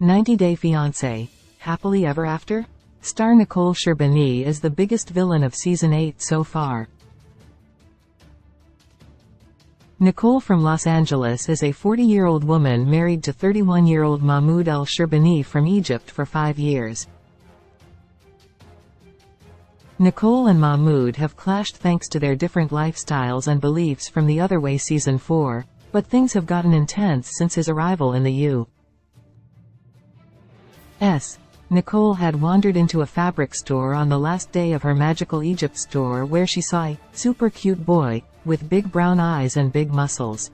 90-Day Fiancé. Happily Ever After? Star Nicole Sherbiny is the biggest villain of Season 8 so far. Nicole from Los Angeles is a 40-year-old woman married to 31-year-old Mahmoud El Sherbiny from Egypt for 5 years. Nicole and Mahmoud have clashed thanks to their different lifestyles and beliefs from the Other Way Season 4, but things have gotten intense since his arrival in the U.S. Nicole had wandered into a fabric store on the last day of her Magical Egypt store where she saw a super cute boy with big brown eyes and big muscles.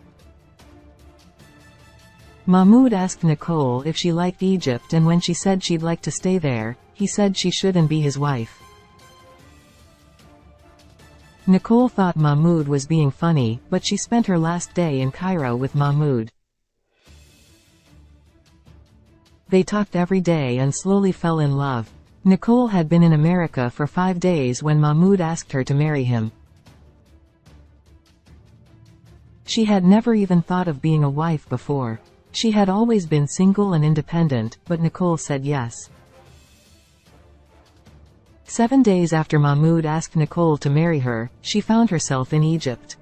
Mahmoud asked Nicole if she liked Egypt, and when she said she'd like to stay there, he said she should and be his wife. Nicole thought Mahmoud was being funny, but she spent her last day in Cairo with Mahmoud. They talked every day and slowly fell in love. Nicole had been in America for 5 days when Mahmoud asked her to marry him. She had never even thought of being a wife before. She had always been single and independent, but Nicole said yes. 7 days after Mahmoud asked Nicole to marry her, she found herself in Egypt.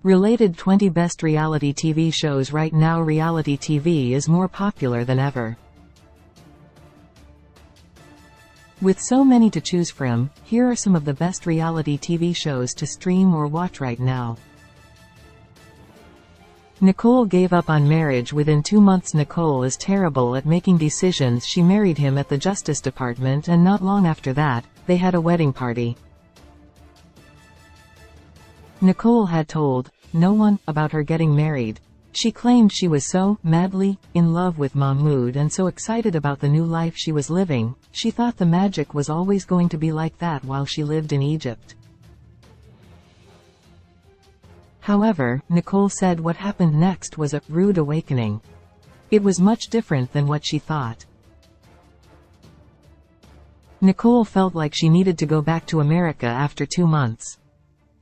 Related 20 best reality TV shows. Right now reality TV is more popular than ever. With so many to choose from, here are some of the best reality TV shows to stream or watch right now. Nicole gave up on marriage within 2 months. Nicole is terrible at making decisions. She married him at the Justice Department, and not long after that, they had a wedding party. Nicole had told no one about her getting married. She claimed she was so madly in love with Mahmoud and so excited about the new life she was living, she thought the magic was always going to be like that while she lived in Egypt. However, Nicole said what happened next was a rude awakening. It was much different than what she thought. Nicole felt like she needed to go back to America after 2 months.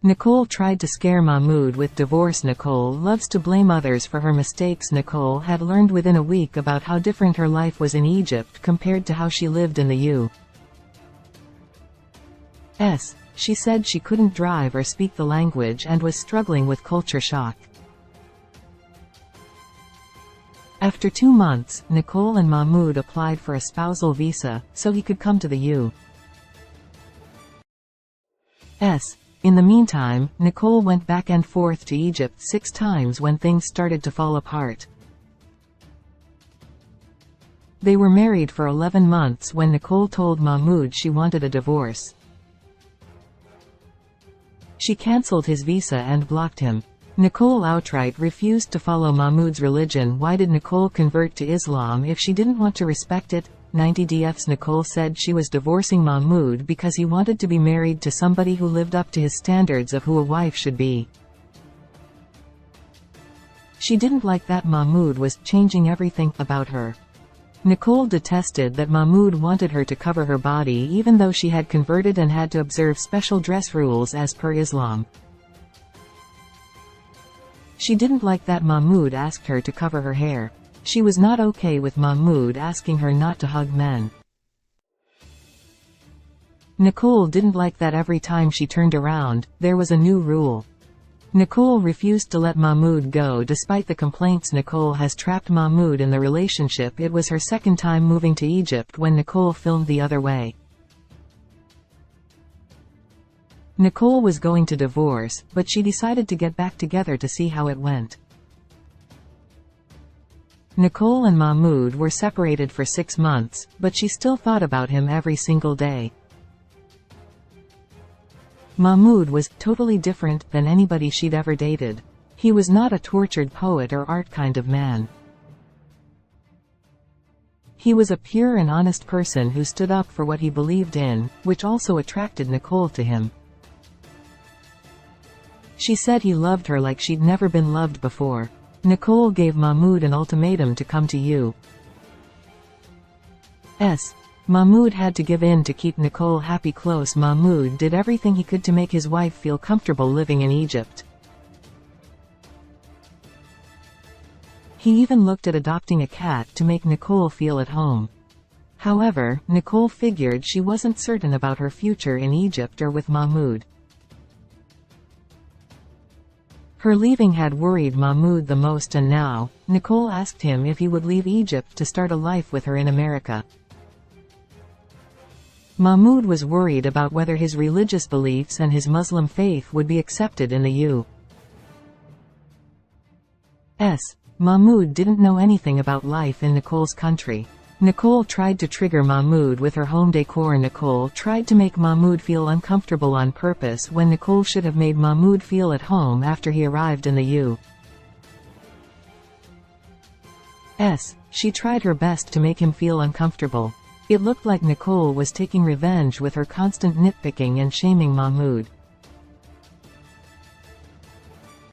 Nicole tried to scare Mahmoud with divorce. Nicole loves to blame others for her mistakes. Nicole had learned within a week about how different her life was in Egypt compared to how she lived in the U.S. She said she couldn't drive or speak the language and was struggling with culture shock. After 2 months, Nicole and Mahmoud applied for a spousal visa, so he could come to the U.S. In the meantime, Nicole went back and forth to Egypt 6 times when things started to fall apart. They were married for 11 months when Nicole told Mahmoud she wanted a divorce. She cancelled his visa and blocked him. Nicole outright refused to follow Mahmoud's religion. Why did Nicole convert to Islam if she didn't want to respect it? 90DFs. Nicole said she was divorcing Mahmoud because he wanted to be married to somebody who lived up to his standards of who a wife should be. She didn't like that Mahmoud was changing everything about her. Nicole detested that Mahmoud wanted her to cover her body even though she had converted and had to observe special dress rules as per Islam. She didn't like that Mahmoud asked her to cover her hair. She was not okay with Mahmoud asking her not to hug men. Nicole didn't like that every time she turned around, there was a new rule. Nicole refused to let Mahmoud go despite the complaints. Nicole has trapped Mahmoud in the relationship. It was her second time moving to Egypt when Nicole filmed The Other Way. Nicole was going to divorce, but she decided to get back together to see how it went. Nicole and Mahmoud were separated for 6 months, but she still thought about him every single day. Mahmoud was totally different than anybody she'd ever dated. He was not a tortured poet or art kind of man. He was a pure and honest person who stood up for what he believed in, which also attracted Nicole to him. She said he loved her like she'd never been loved before. Nicole gave Mahmoud an ultimatum to come to U.S. Mahmoud had to give in to keep Nicole happy. Close. Mahmoud did everything he could to make his wife feel comfortable living in Egypt. He even looked at adopting a cat to make Nicole feel at home. However, Nicole figured she wasn't certain about her future in Egypt or with Mahmoud. Her leaving had worried Mahmoud the most, and now, Nicole asked him if he would leave Egypt to start a life with her in America. Mahmoud was worried about whether his religious beliefs and his Muslim faith would be accepted in the U.S. Mahmoud didn't know anything about life in Nicole's country. Nicole tried to trigger Mahmoud with her home decor. Nicole tried to make Mahmoud feel uncomfortable on purpose when Nicole should have made Mahmoud feel at home after he arrived in the U.S. She tried her best to make him feel uncomfortable. It looked like Nicole was taking revenge with her constant nitpicking and shaming Mahmoud.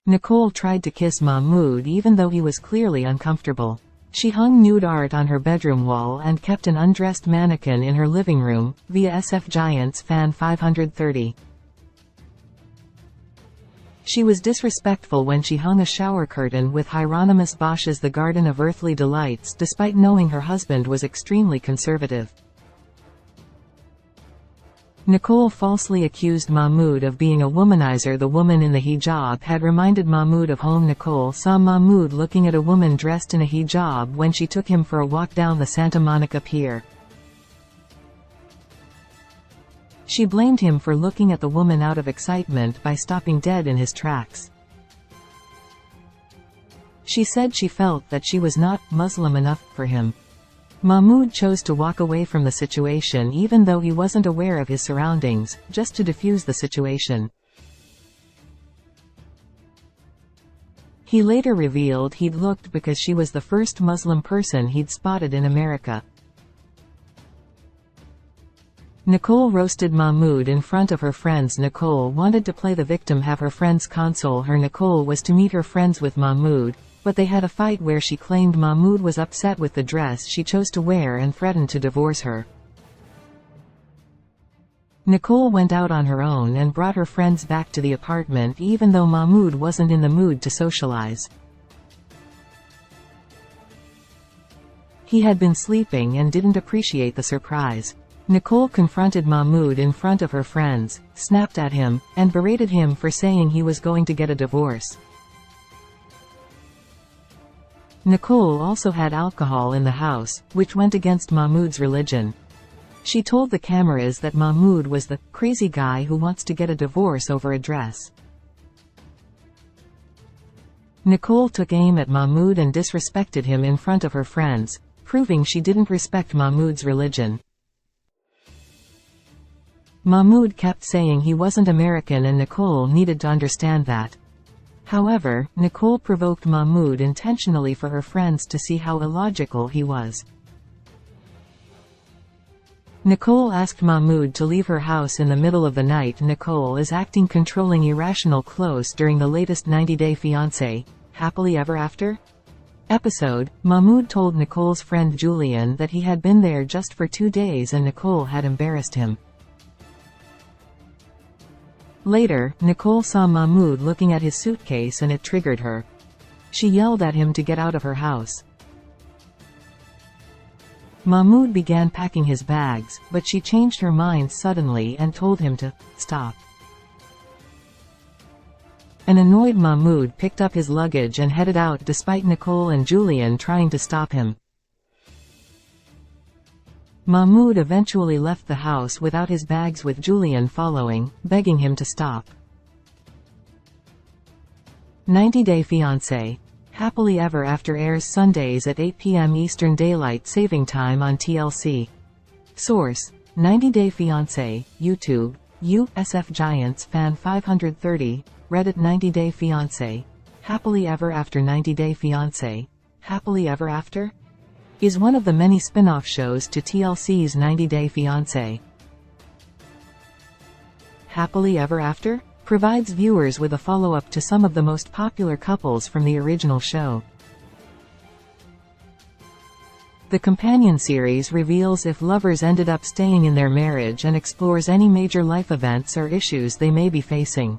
Nicole tried to kiss Mahmoud even though he was clearly uncomfortable. She hung nude art on her bedroom wall and kept an undressed mannequin in her living room, via SF Giants fan 530. She was disrespectful when she hung a shower curtain with Hieronymus Bosch's The Garden of Earthly Delights despite knowing her husband was extremely conservative. Nicole falsely accused Mahmoud of being a womanizer. The woman in the hijab had reminded Mahmoud of home. Nicole saw Mahmoud looking at a woman dressed in a hijab when she took him for a walk down the Santa Monica Pier. She blamed him for looking at the woman out of excitement by stopping dead in his tracks. She said she felt that she was not Muslim enough for him. Mahmoud chose to walk away from the situation even though he wasn't aware of his surroundings, just to defuse the situation. He later revealed he'd looked because she was the first Muslim person he'd spotted in America. Nicole roasted Mahmoud in front of her friends. Nicole wanted to play the victim, have her friends console her. Nicole was to meet her friends with Mahmoud, but they had a fight where she claimed Mahmoud was upset with the dress she chose to wear and threatened to divorce her. Nicole went out on her own and brought her friends back to the apartment even though Mahmoud wasn't in the mood to socialize. He had been sleeping and didn't appreciate the surprise. Nicole confronted Mahmoud in front of her friends, snapped at him, and berated him for saying he was going to get a divorce. Nicole also had alcohol in the house, which went against Mahmoud's religion. She told the cameras that Mahmoud was the crazy guy who wants to get a divorce over a dress. Nicole took aim at Mahmoud and disrespected him in front of her friends, proving she didn't respect Mahmoud's religion. Mahmoud kept saying he wasn't American and Nicole needed to understand that. However, Nicole provoked Mahmoud intentionally for her friends to see how illogical he was. Nicole asked Mahmoud to leave her house in the middle of the night. Nicole is acting controlling, irrational close during the latest 90-Day Fiancé, Happily Ever After episode. Mahmoud told Nicole's friend Julian that he had been there just for 2 days and Nicole had embarrassed him. Later, Nicole saw Mahmoud looking at his suitcase and it triggered her. She yelled at him to get out of her house. Mahmoud began packing his bags, but she changed her mind suddenly and told him to stop. An annoyed Mahmoud picked up his luggage and headed out despite Nicole and Julian trying to stop him. Mahmoud eventually left the house without his bags with Julian following, begging him to stop. 90-Day Fiancé, Happily Ever After airs Sundays at 8 p.m. Eastern Daylight Saving Time on TLC. Source: 90-Day Fiancé, YouTube, SF Giants fan 530, Reddit. 90-Day Fiancé, Happily Ever After. 90-Day Fiancé, Happily Ever After is one of the many spin-off shows to TLC's 90-Day Fiancé. Happily Ever After provides viewers with a follow-up to some of the most popular couples from the original show. The companion series reveals if lovers ended up staying in their marriage and explores any major life events or issues they may be facing.